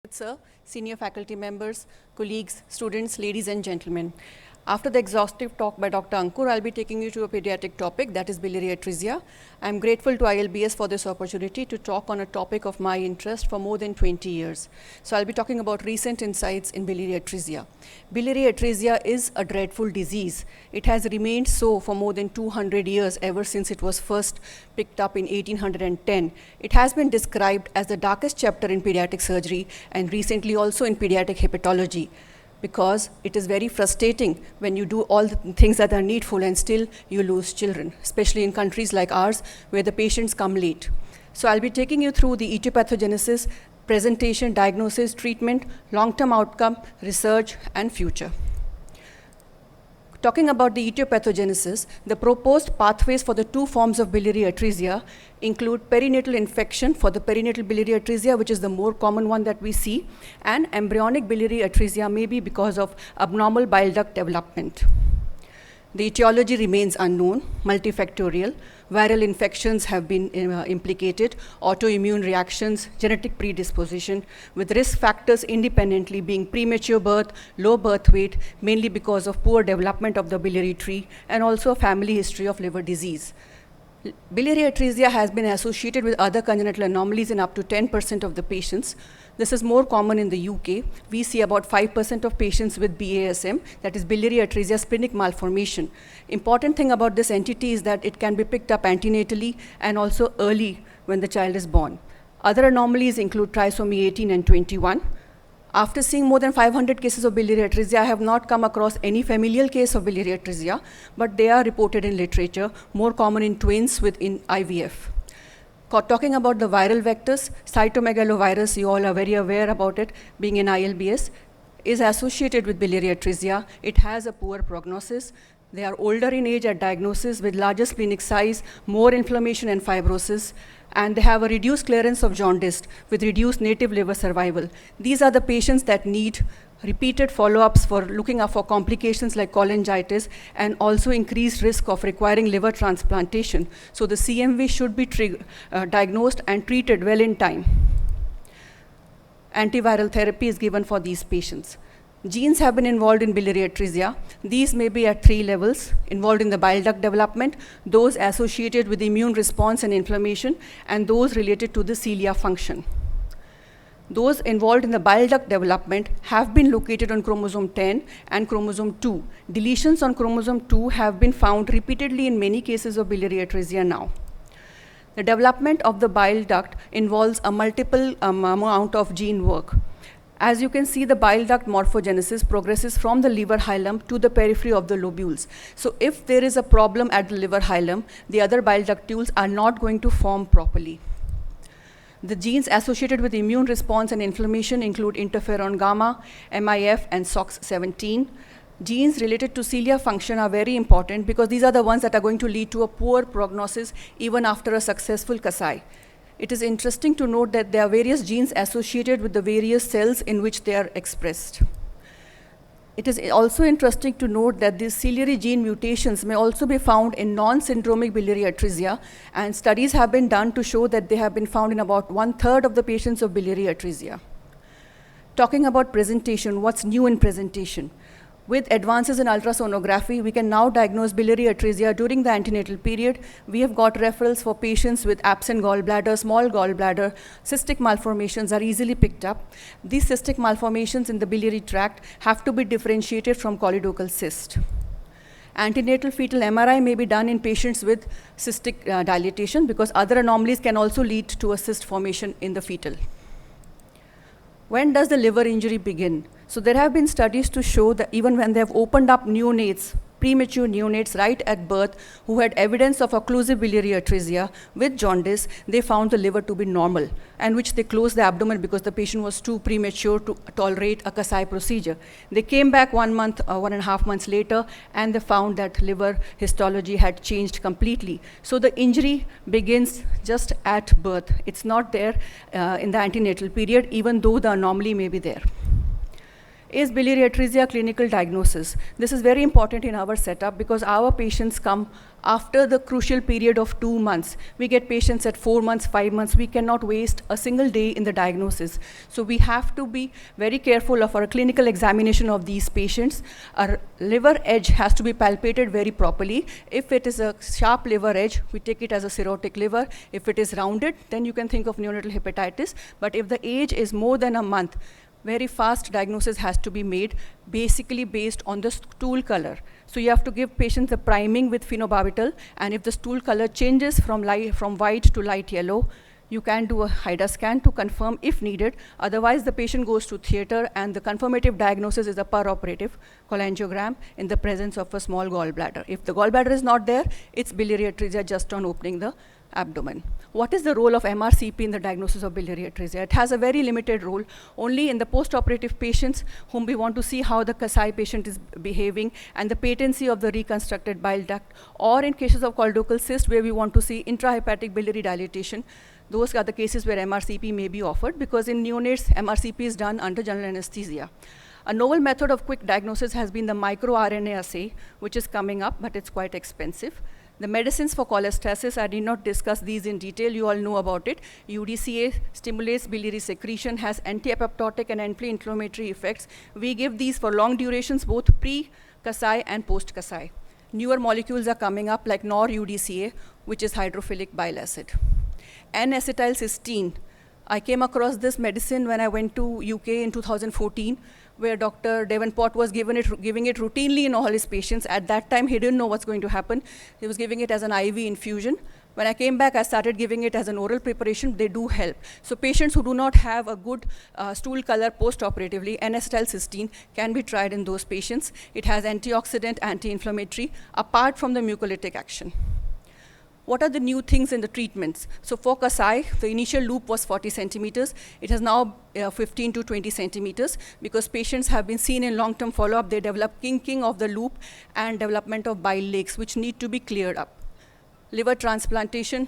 Sir, senior faculty members, colleagues, students, ladies and gentlemen. After the exhaustive talk by Dr. Ankur, I'll be taking you to a pediatric topic, that is biliary atresia. I'm grateful to ILBS for this opportunity to talk on a topic of my interest for more than 20 years. So I'll be talking about recent insights in biliary atresia. Biliary atresia is a dreadful disease. It has remained so for more than 200 years, ever since it was first picked up in 1810. It has been described as the darkest chapter in pediatric surgery and recently also in pediatric hepatology, because it is very frustrating when you do all the things that are needful and still you lose children, especially in countries like ours where the patients come late. So I'll be taking you through the etiopathogenesis, presentation, diagnosis, treatment, long-term outcome, research, and future. Talking about the etiopathogenesis, the proposed pathways for the two forms of biliary atresia include perinatal infection for the perinatal biliary atresia, which is the more common one that we see, and embryonic biliary atresia may be because of abnormal bile duct development. The etiology remains unknown, multifactorial. Viral infections have been implicated, autoimmune reactions, genetic predisposition, with risk factors independently being premature birth, low birth weight, mainly because of poor development of the biliary tree, and also a family history of liver disease. Biliary atresia has been associated with other congenital anomalies in up to 10% of the patients. This is more common in the UK. We see about 5% of patients with BASM, that is biliary atresia splenic malformation. Important thing about this entity is that it can be picked up antenatally and also early when the child is born. Other anomalies include trisomy 18 and 21. After seeing more than 500 cases of biliary atresia, I have not come across any familial case of biliary atresia, but they are reported in literature, more common in twins within IVF. Talking about the viral vectors, cytomegalovirus, you all are very aware about it, being in ILBS, is associated with biliary atresia. It has a poor prognosis. They are older in age at diagnosis with larger splenic size, more inflammation and fibrosis, and they have a reduced clearance of jaundice with reduced native liver survival. These are the patients that need repeated follow-ups for looking up for complications like cholangitis and also increased risk of requiring liver transplantation. So the CMV should be diagnosed and treated well in time. Antiviral therapy is given for these patients. Genes have been involved in biliary atresia. These may be at 3 levels, involved in the bile duct development, those associated with immune response and inflammation, and those related to the cilia function. Those involved in the bile duct development have been located on chromosome 10 and chromosome 2. Deletions on chromosome 2 have been found repeatedly in many cases of biliary atresia now. The development of the bile duct involves a multiple amount of gene work. As you can see, the bile duct morphogenesis progresses from the liver hilum to the periphery of the lobules. So if there is a problem at the liver hilum, the other bile ductules are not going to form properly. The genes associated with immune response and inflammation include interferon gamma, MIF, and SOX17. Genes related to cilia function are very important because these are the ones that are going to lead to a poor prognosis even after a successful Kasai. It is interesting to note that there are various genes associated with the various cells in which they are expressed. It is also interesting to note that these ciliary gene mutations may also be found in non-syndromic biliary atresia, and studies have been done to show that they have been found in about 1/3 of the patients of biliary atresia. Talking about presentation, what's new in presentation? With advances in ultrasonography, we can now diagnose biliary atresia during the antenatal period. We have got referrals for patients with absent gallbladder, small gallbladder, cystic malformations are easily picked up. These cystic malformations in the biliary tract have to be differentiated from choledochal cyst. Antenatal fetal MRI may be done in patients with cystic dilatation because other anomalies can also lead to a cyst formation in the fetal. When does the liver injury begin? So there have been studies to show that even when they have opened up neonates, premature neonates right at birth who had evidence of occlusive biliary atresia with jaundice, they found the liver to be normal, and which they closed the abdomen because the patient was too premature to tolerate a Kasai procedure. They came back 1 month, 1.5 months later, and they found that liver histology had changed completely. So the injury begins just at birth. It's not there in the antenatal period, even though the anomaly may be there. Is biliary atresia a clinical diagnosis? This is very important in our setup because our patients come after the crucial period of 2 months. We get patients at 4 months, 5 months. We cannot waste a single day in the diagnosis. So we have to be very careful of our clinical examination of these patients. Our liver edge has to be palpated very properly. If it is a sharp liver edge, we take it as a cirrhotic liver. If it is rounded, then you can think of neonatal hepatitis. But if the age is more than a month, very fast diagnosis has to be made, basically based on the stool color. So you have to give patients the priming with phenobarbital, and if the stool color changes from white to light yellow, you can do a HIDA scan to confirm if needed. Otherwise, the patient goes to theater, and the confirmative diagnosis is a peroperative cholangiogram in the presence of a small gallbladder. If the gallbladder is not there, it's biliary atresia just on opening the abdomen. What is the role of MRCP in the diagnosis of biliary atresia? It has a very limited role, only in the postoperative patients whom we want to see how the Kasai patient is behaving and the patency of the reconstructed bile duct, or in cases of choldocal cyst where we want to see intrahepatic biliary dilatation. Those are the cases where MRCP may be offered, because in neonates, MRCP is done under general anesthesia. A novel method of quick diagnosis has been the microRNA assay, which is coming up, but it's quite expensive. The medicines for cholestasis, I did not discuss these in detail. You all know about it. UDCA stimulates biliary secretion, has anti-apoptotic and anti-inflammatory effects. We give these for long durations, both pre-Kasai and post-Kasai. Newer molecules are coming up, like NOR-UDCA, which is hydrophilic bile acid. N-acetylcysteine. I came across this medicine when I went to UK in 2014, where Dr. Davenport was giving it routinely in all his patients. At that time, he didn't know what's going to happen. He was giving it as an IV infusion. When I came back, I started giving it as an oral preparation. They do help. So patients who do not have a good stool color post-operatively, N-acetylcysteine can be tried in those patients. It has antioxidant, anti-inflammatory, apart from the mucolytic action. What are the new things in the treatments? So for Kasai, the initial loop was 40 centimeters. It has now 15 to 20 centimeters, because patients have been seen in long-term follow-up. They develop kinking of the loop and development of bile lakes, which need to be cleared up. Liver transplantation,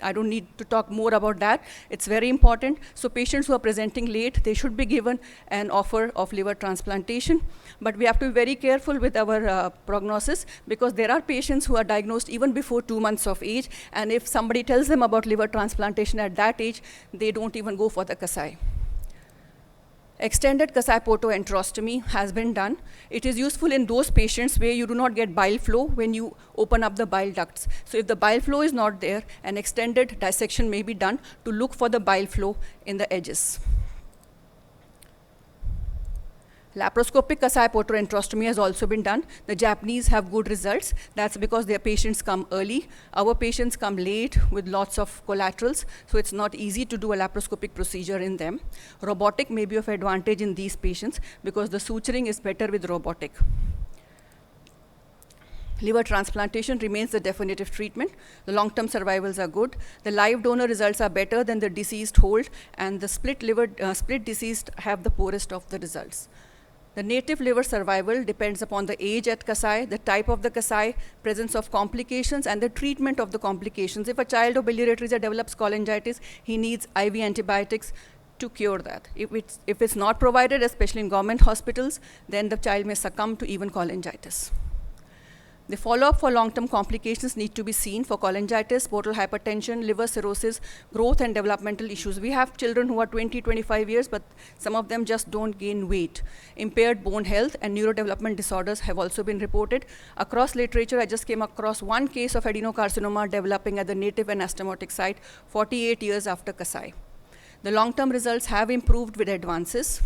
I don't need to talk more about that. It's very important. So patients who are presenting late, they should be given an offer of liver transplantation. But we have to be very careful with our prognosis, because there are patients who are diagnosed even before 2 months of age. And if somebody tells them about liver transplantation at that age, they don't even go for the Kasai. Extended Kasai portoenterostomy has been done. It is useful in those patients where you do not get bile flow when you open up the bile ducts. So if the bile flow is not there, an extended dissection may be done to look for the bile flow in the edges. Laparoscopic Kasai portoenterostomy has also been done. The Japanese have good results. That's because their patients come early. Our patients come late with lots of collaterals, so it's not easy to do a laparoscopic procedure in them. Robotic may be of advantage in these patients because the suturing is better with robotic. Liver transplantation remains the definitive treatment. The long-term survivals are good. The live donor results are better than the deceased hold, and the split deceased have the poorest of the results. The native liver survival depends upon the age at Kasai, the type of the Kasai, presence of complications, and the treatment of the complications. If a child of biliary atresia develops cholangitis, he needs IV antibiotics to cure that. If it's not provided, especially in government hospitals, then the child may succumb to even cholangitis. The follow-up for long-term complications need to be seen for cholangitis, portal hypertension, liver cirrhosis, growth and developmental issues. We have children who are 20, 25 years, but some of them just don't gain weight. Impaired bone health and neurodevelopment disorders have also been reported. Across literature, I just came across one case of adenocarcinoma developing at the native anastomotic site 48 years after Kasai. The long-term results have improved with advances.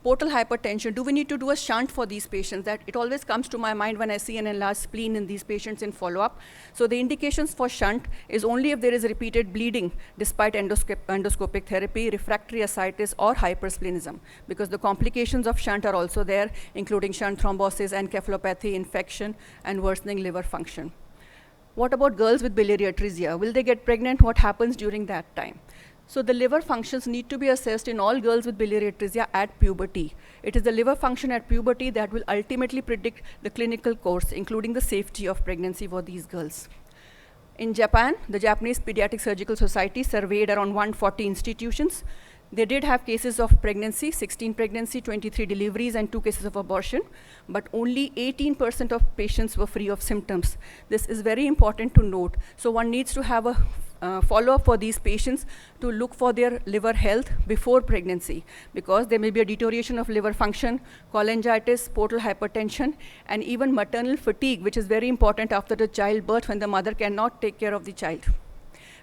Portal hypertension, do we need to do a shunt for these patients? That it always comes to my mind when I see an enlarged spleen in these patients in follow-up. So the indications for shunt is only if there is repeated bleeding despite endoscopic therapy, refractory ascites, or hypersplenism, because the complications of shunt are also there, including shunt thrombosis, encephalopathy, infection, and worsening liver function. What about girls with biliary atresia? Will they get pregnant? What happens during that time? So the liver functions need to be assessed in all girls with biliary atresia at puberty. It is the liver function at puberty that will ultimately predict the clinical course, including the safety of pregnancy for these girls. In Japan, the Japanese Pediatric Surgical Society surveyed around 140 institutions. They did have cases of pregnancy, 16 pregnancy, 23 deliveries, and 2 cases of abortion, but only 18% of patients were free of symptoms. This is very important to note. So one needs to have a follow-up for these patients to look for their liver health before pregnancy, because there may be a deterioration of liver function, cholangitis, portal hypertension, and even maternal fatigue, which is very important after the childbirth when the mother cannot take care of the child.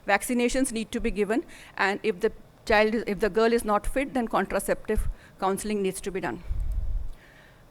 Vaccinations need to be given, and if the girl is not fit, then contraceptive counseling needs to be done.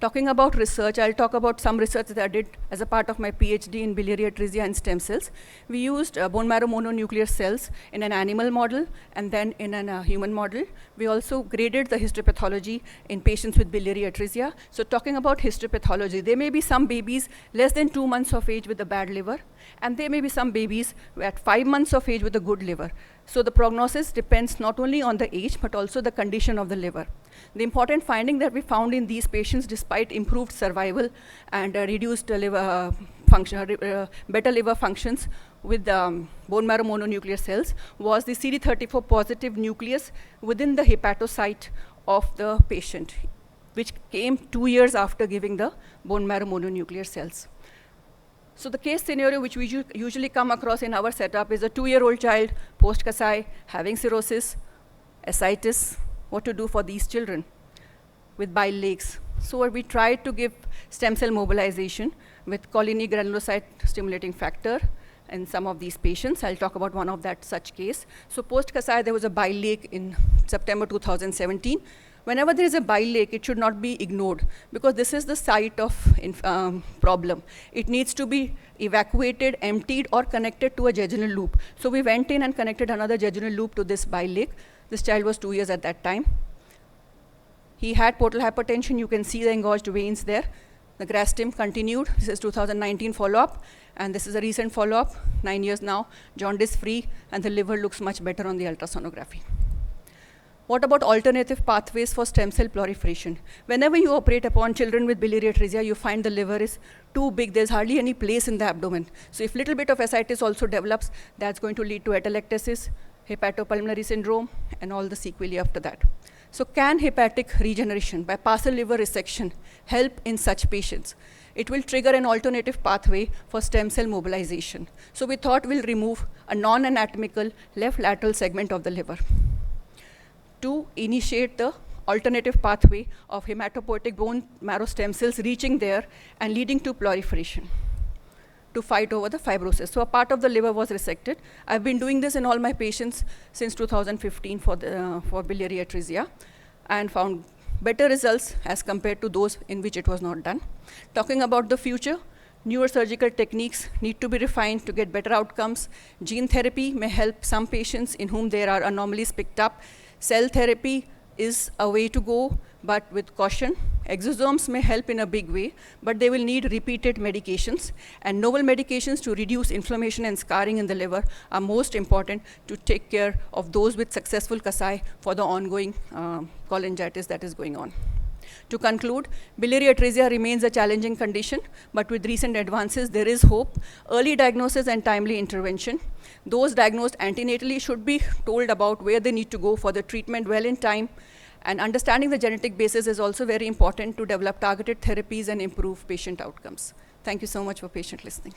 Talking about research, I'll talk about some research that I did as a part of my PhD in biliary atresia and stem cells. We used bone marrow mononuclear cells in an animal model and then in a human model. We also graded the histopathology in patients with biliary atresia. So talking about histopathology, there may be some babies less than 2 months of age with a bad liver, and there may be some babies at 5 months of age with a good liver. So the prognosis depends not only on the age, but also the condition of the liver. The important finding that we found in these patients, despite improved survival and reduced liver function, better liver functions with bone marrow mononuclear cells, was the CD34 positive nucleus within the hepatocyte of the patient, which came 2 years after giving the bone marrow mononuclear cells. So the case scenario which we usually come across in our setup is a 2-year-old child, post-Kasai, having cirrhosis, ascites. What to do for these children with bile lakes? So we tried to give stem cell mobilization with colony granulocyte stimulating factor in some of these patients. I'll talk about one of that such case. So post-Kasai, there was a bile lake in September 2017. Whenever there is a bile lake, it should not be ignored, because this is the site of problem. It needs to be evacuated, emptied, or connected to a jejunal loop. So we went in and connected another jejunal loop to this bile lake. This child was 2 years at that time. He had portal hypertension. You can see the engorged veins there. The grastim continued. This is 2019 follow-up, and this is a recent follow-up, 9 years now, jaundice free, and the liver looks much better on the ultrasonography. What about alternative pathways for stem cell proliferation? Whenever you operate upon children with biliary atresia, you find the liver is too big. There's hardly any place in the abdomen. So if little bit of ascites also develops, that's going to lead to atelectasis, hepatopulmonary syndrome, and all the sequelae after that. So can hepatic regeneration by partial liver resection help in such patients? It will trigger an alternative pathway for stem cell mobilization. So we thought we'll remove a non-anatomical left lateral segment of the liver to initiate the alternative pathway of hematopoietic bone marrow stem cells reaching there and leading to proliferation to fight over the fibrosis. So a part of the liver was resected. I've been doing this in all my patients since 2015 for biliary atresia, and found better results as compared to those in which it was not done. Talking about the future, newer surgical techniques need to be refined to get better outcomes. Gene therapy may help some patients in whom there are anomalies picked up. Cell therapy is a way to go, but with caution. Exosomes may help in a big way, but they will need repeated medications. And novel medications to reduce inflammation and scarring in the liver are most important to take care of those with successful Kasai for the ongoing cholangitis that is going on. To conclude, biliary atresia remains a challenging condition, but with recent advances, there is hope. Early diagnosis and timely intervention. Those diagnosed antenatally should be told about where they need to go for the treatment well in time. And understanding the genetic basis is also very important to develop targeted therapies and improve patient outcomes. Thank you so much for patient listening.